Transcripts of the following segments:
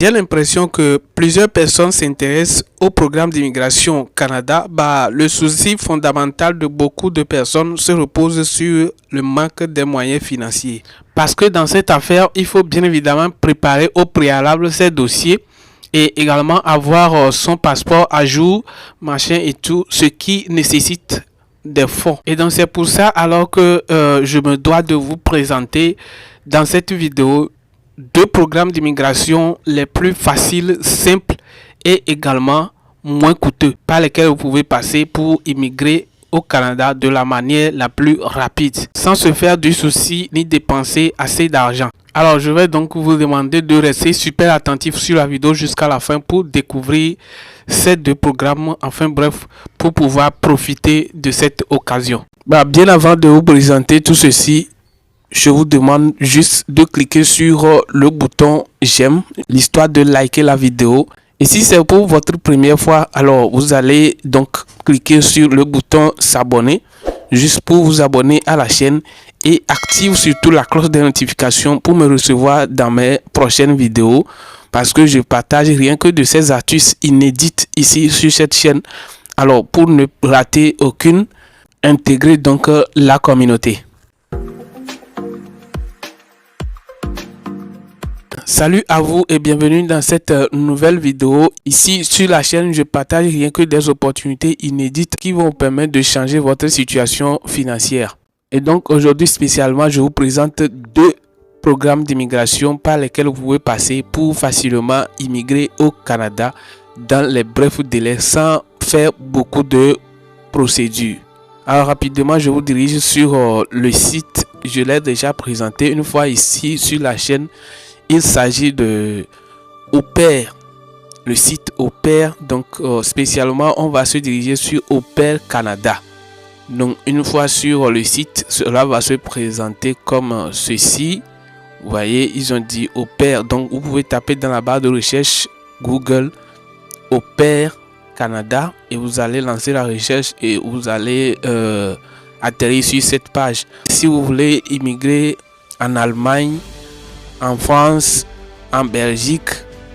J'ai l'impression que plusieurs personnes s'intéressent au programme d'immigration Canada. Le souci fondamental de beaucoup de personnes se repose sur le manque des moyens financiers. Parce que dans cette affaire, il faut bien évidemment préparer au préalable ses dossiers et également avoir son passeport à jour, machin et tout, ce qui nécessite des fonds. Et donc c'est pour ça alors que je me dois de vous présenter dans cette vidéo deux programmes d'immigration les plus faciles, simples et également moins coûteux par lesquels vous pouvez passer pour immigrer au Canada de la manière la plus rapide sans se faire du souci ni dépenser assez d'argent. Alors je vais donc vous demander de rester super attentif sur la vidéo jusqu'à la fin pour découvrir ces deux programmes, enfin bref, pour pouvoir profiter de cette occasion. Bien avant de vous présenter tout ceci, je vous demande juste de cliquer sur le bouton j'aime, l'histoire de liker la vidéo. Et si c'est pour votre première fois, alors vous allez donc cliquer sur le bouton s'abonner, juste pour vous abonner à la chaîne et active surtout la cloche de notification pour me recevoir dans mes prochaines vidéos. Parce que je partage rien que de ces astuces inédites ici sur cette chaîne. Alors pour ne rater aucune, intégrez donc la communauté. Salut à vous et bienvenue dans cette nouvelle vidéo. Ici sur la chaîne, je partage rien que des opportunités inédites qui vont vous permettre de changer votre situation financière. Et donc aujourd'hui spécialement, je vous présente deux programmes d'immigration par lesquels vous pouvez passer pour facilement immigrer au Canada dans les brefs délais sans faire beaucoup de procédures. Alors rapidement, je vous dirige sur le site. Je l'ai déjà présenté une fois ici sur la chaîne. Il s'agit de Au Pair, le site Au Pair. Donc spécialement, on va se diriger sur Au Pair Canada. Donc une fois sur le site, cela va se présenter comme ceci. Vous voyez, ils ont dit Au Pair. Donc vous pouvez taper dans la barre de recherche Google Au Pair Canada et vous allez lancer la recherche et vous allez atterrir sur cette page. Si vous voulez immigrer en Allemagne, en France, en Belgique,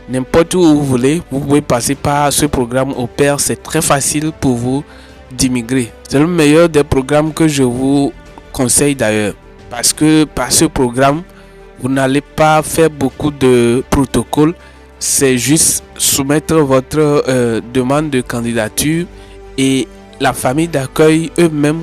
n'importe où vous voulez, vous pouvez passer par ce programme Au Pair. C'est très facile pour vous d'immigrer. C'est le meilleur des programmes que je vous conseille d'ailleurs. Parce que par ce programme, vous n'allez pas faire beaucoup de protocoles. C'est juste soumettre votre demande de candidature et la famille d'accueil eux-mêmes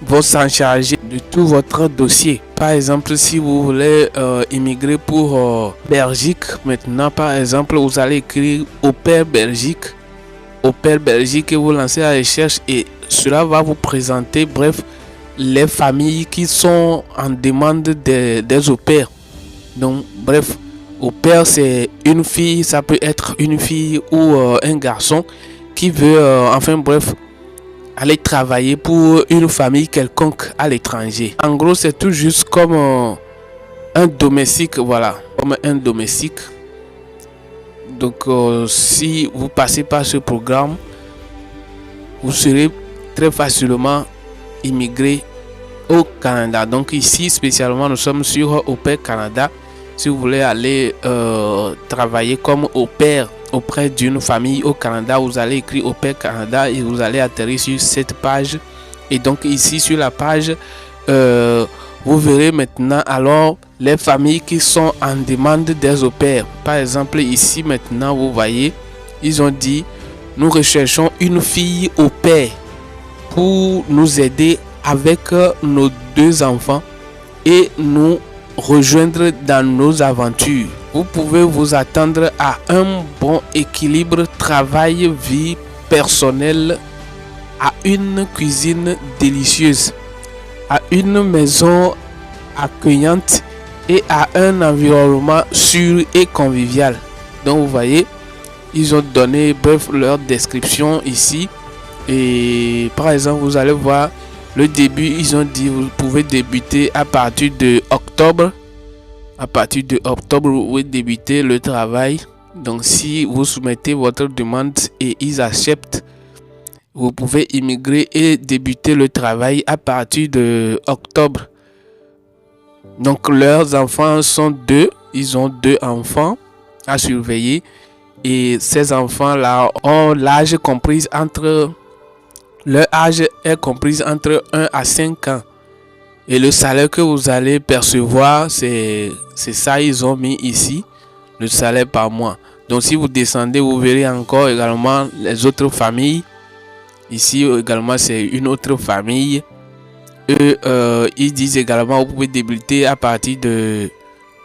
vont s'en charger de tout votre dossier. Par exemple, si vous voulez immigrer pour Belgique, maintenant par exemple, vous allez écrire Au Pair Belgique. Au Pair Belgique et vous lancez la recherche et cela va vous présenter, bref, les familles qui sont en demande des au pairs. Donc, bref, au pair, c'est une fille, ça peut être une fille ou un garçon qui veut, enfin bref, aller travailler pour une famille quelconque à l'étranger. En gros, c'est tout juste comme un domestique, voilà, comme un domestique. Donc, si vous passez par ce programme, vous serez très facilement immigré au Canada. Donc ici, spécialement, nous sommes sur Au Pair Canada. Si vous voulez aller travailler comme au pair auprès d'une famille au Canada, vous allez écrire Au Pair Canada et vous allez atterrir sur cette page. Et donc ici sur la page, vous verrez maintenant alors les familles qui sont en demande des au pairs. Par exemple ici maintenant vous voyez, ils ont dit nous recherchons une fille au pair pour nous aider avec nos deux enfants et nous rejoindre dans nos aventures. Vous pouvez vous attendre à un bon équilibre travail-vie personnelle, à une cuisine délicieuse, à une maison accueillante et à un environnement sûr et convivial. Donc vous voyez, ils ont donné bref leur description ici et par exemple vous allez voir le début, ils ont dit vous pouvez débuter à partir de octobre. À partir de octobre, vous pouvez débuter le travail. Donc si vous soumettez votre demande et ils acceptent, vous pouvez immigrer et débuter le travail à partir de octobre. Donc leurs enfants sont deux. Ils ont deux enfants. à surveiller. Et ces enfants-là ont l'âge compris entre... Leur âge est compris entre 1 à 5 ans. Et le salaire que vous allez percevoir, c'est ça, ils ont mis ici, le salaire par mois. Donc si vous descendez, vous verrez encore également les autres familles. Ici également, c'est une autre famille. Eux, ils disent également, vous pouvez débuter à partir de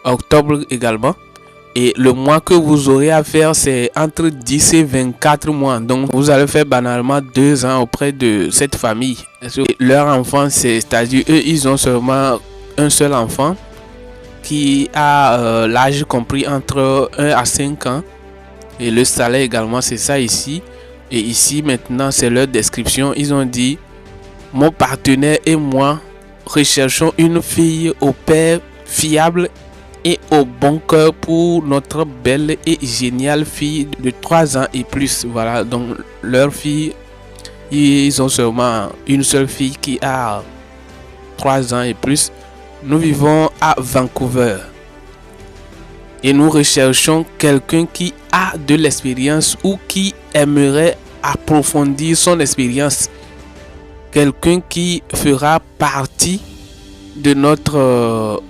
octobre également. Et le mois que vous aurez à faire, c'est entre 10 et 24 mois. Donc, vous allez faire banalement 2 ans auprès de cette famille. Leur enfant, c'est-à-dire, eux, ils ont seulement un seul enfant qui a l'âge compris entre 1 à 5 ans. Et le salaire également, c'est ça ici. Et ici, maintenant, c'est leur description. Ils ont dit, mon partenaire et moi recherchons une fille au père fiable et au bon cœur pour notre belle et géniale fille de 3 ans et plus. Voilà, donc leur fille, ils ont seulement une seule fille qui a 3 ans et plus. Nous vivons à Vancouver et nous recherchons quelqu'un qui a de l'expérience ou qui aimerait approfondir son expérience. Quelqu'un qui fera partie de notre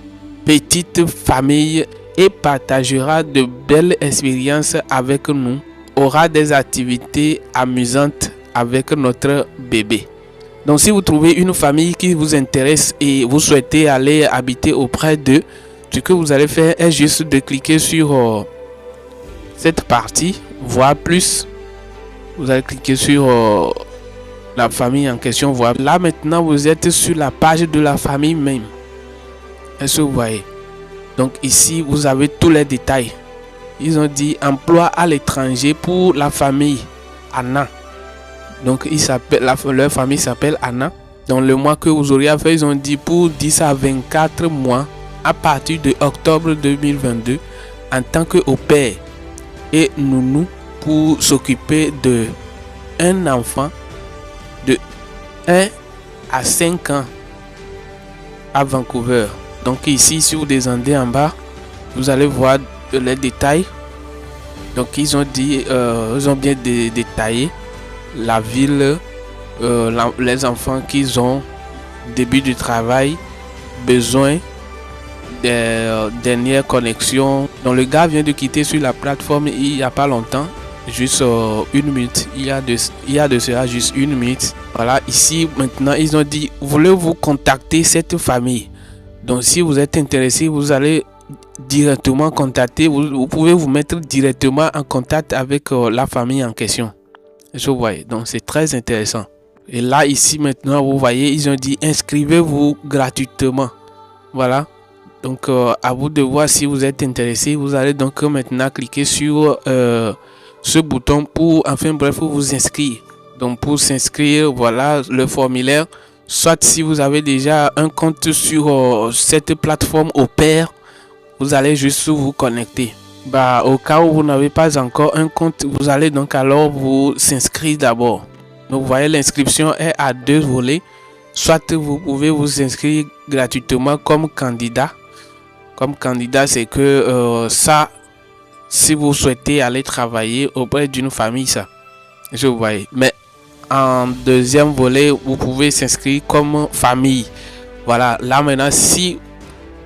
petite famille et partagera de belles expériences avec nous, aura des activités amusantes avec notre bébé. Donc si vous trouvez une famille qui vous intéresse et vous souhaitez aller habiter auprès d'eux, ce que vous allez faire est juste de cliquer sur cette partie, voir plus. Vous allez cliquer sur la famille en question. Voilà. Là maintenant vous êtes sur la page de la famille même. Est-ce que vous voyez? Donc ici vous avez tous les détails. Ils ont dit emploi à l'étranger pour la famille Anna. Donc leur famille s'appelle Anna. Dans le mois que vous aurez à faire, ils ont dit pour 10 à 24 mois à partir de octobre 2022 en tant que au père et nounou pour s'occuper de un enfant de 1 à 5 ans à Vancouver. Donc ici, si vous descendez en bas, vous allez voir les détails. Donc ils ont dit, ils ont bien détaillé la ville, les enfants qu'ils ont, début du travail, besoin des dernières connexions. Donc le gars vient de quitter sur la plateforme il n'y a pas longtemps, juste 1 minute. Il y a de cela juste 1 minute. Voilà, ici maintenant ils ont dit, voulez-vous contacter cette famille? Donc si vous êtes intéressé, vous allez directement contacter, vous pouvez vous mettre directement en contact avec la famille en question. Je vois, donc c'est très intéressant. Et là ici maintenant vous voyez, ils ont dit inscrivez-vous gratuitement. Voilà, donc à vous de voir si vous êtes intéressé. Vous allez donc maintenant cliquer sur ce bouton pour enfin bref vous inscrire. Donc pour s'inscrire, voilà le formulaire. Soit si vous avez déjà un compte sur cette plateforme au pair, vous allez juste vous connecter. Au cas où vous n'avez pas encore un compte, vous allez donc alors vous s'inscrire d'abord. Donc vous voyez, l'inscription est à 2 volets. Soit vous pouvez vous inscrire gratuitement comme candidat. Comme candidat, c'est que ça, si vous souhaitez aller travailler auprès d'une famille, ça, je vous voyez. Mais en deuxième volet, vous pouvez s'inscrire comme famille. Voilà, là maintenant, si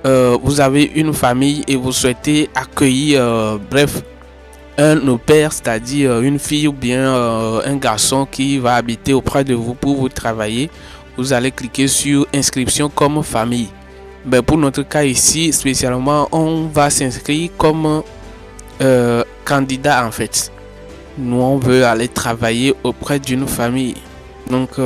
vous avez une famille et vous souhaitez accueillir, bref, un au pair, c'est-à-dire une fille ou bien un garçon qui va habiter auprès de vous pour vous travailler, vous allez cliquer sur inscription comme famille. Mais pour notre cas ici, spécialement, on va s'inscrire comme candidat en fait. Nous, on veut aller travailler auprès d'une famille. Donc,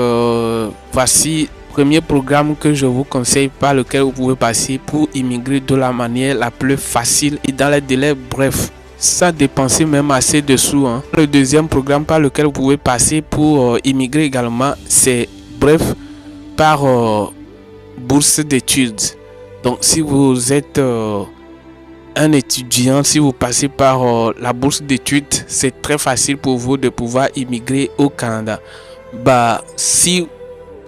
voici le premier programme que je vous conseille par lequel vous pouvez passer pour immigrer de la manière la plus facile et dans les délais brefs, sans dépenser même assez de sous. Le deuxième programme par lequel vous pouvez passer pour immigrer également, c'est bref, par bourse d'études. Donc, si vous êtes un étudiant, si vous passez par la bourse d'études, c'est très facile pour vous de pouvoir immigrer au Canada. Si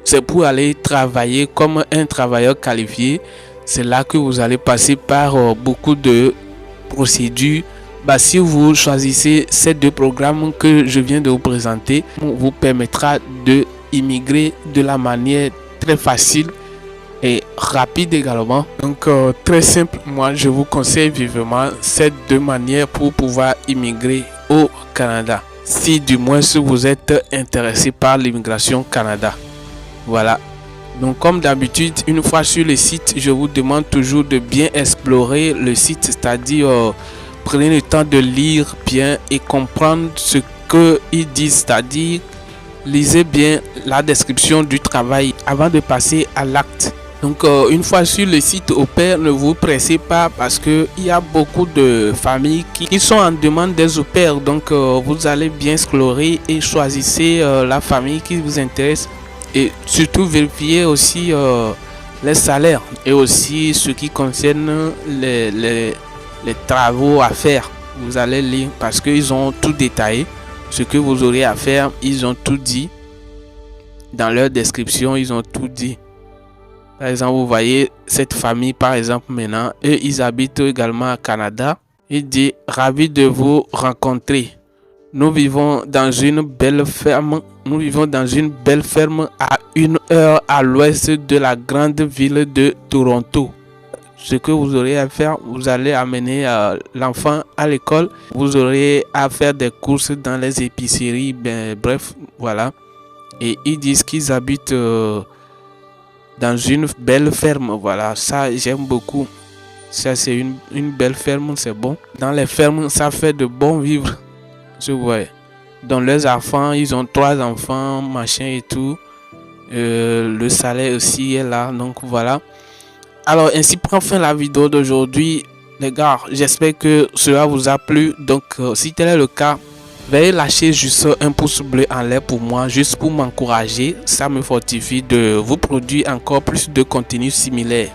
c'est pour aller travailler comme un travailleur qualifié, c'est là que vous allez passer par beaucoup de procédures si vous choisissez ces deux programmes que je viens de vous présenter, vous permettra de immigrer de la manière très facile et rapide également. Donc très simple, moi je vous conseille vivement ces deux manières pour pouvoir immigrer au Canada. Si du moins vous êtes intéressé par l'immigration Canada. Voilà. Donc comme d'habitude, une fois sur le site, je vous demande toujours de bien explorer le site, c'est-à-dire prenez le temps de lire bien et comprendre ce qu'ils disent, c'est-à-dire lisez bien la description du travail avant de passer à l'acte. Donc une fois sur le site au pair, ne vous pressez pas parce que il y a beaucoup de familles qui sont en demande des au pair. Donc vous allez bien explorer et choisissez la famille qui vous intéresse. Et surtout vérifiez aussi les salaires et aussi ce qui concerne les travaux à faire. Vous allez lire parce qu'ils ont tout détaillé. Ce que vous aurez à faire, ils ont tout dit. Dans leur description, ils ont tout dit. Par exemple, vous voyez cette famille, par exemple, maintenant, eux, ils habitent également au Canada. Il dit, ravi de vous rencontrer. Nous vivons dans une belle ferme. Nous vivons dans une belle ferme à 1 heure à l'ouest de la grande ville de Toronto. Ce que vous aurez à faire, vous allez amener l'enfant à l'école. Vous aurez à faire des courses dans les épiceries. Bref, voilà. Et ils disent qu'ils habitent dans une belle ferme. Voilà, ça j'aime beaucoup. Ça c'est une belle ferme, c'est bon. Dans les fermes, ça fait de bon vivre. Je vois. Dans leurs enfants, ils ont 3 enfants, machin et tout. Le salaire aussi est là, donc voilà. Alors ainsi prend fin la vidéo d'aujourd'hui. Les gars, j'espère que cela vous a plu. Donc si tel est le cas, veuillez lâcher juste un pouce bleu en l'air pour moi, juste pour m'encourager. Ça me fortifie de vous produire encore plus de contenu similaire.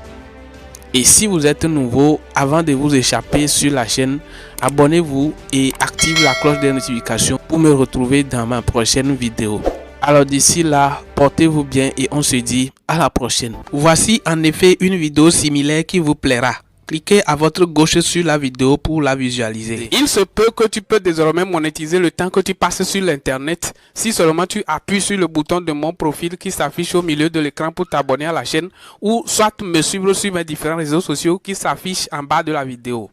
Et si vous êtes nouveau, avant de vous échapper sur la chaîne, abonnez-vous et activez la cloche de notification pour me retrouver dans ma prochaine vidéo. Alors d'ici là, portez-vous bien et on se dit à la prochaine. Voici en effet une vidéo similaire qui vous plaira. Cliquez à votre gauche sur la vidéo pour la visualiser. Il se peut que tu peux désormais monétiser le temps que tu passes sur l'internet si seulement tu appuies sur le bouton de mon profil qui s'affiche au milieu de l'écran pour t'abonner à la chaîne ou soit me suivre sur mes différents réseaux sociaux qui s'affichent en bas de la vidéo.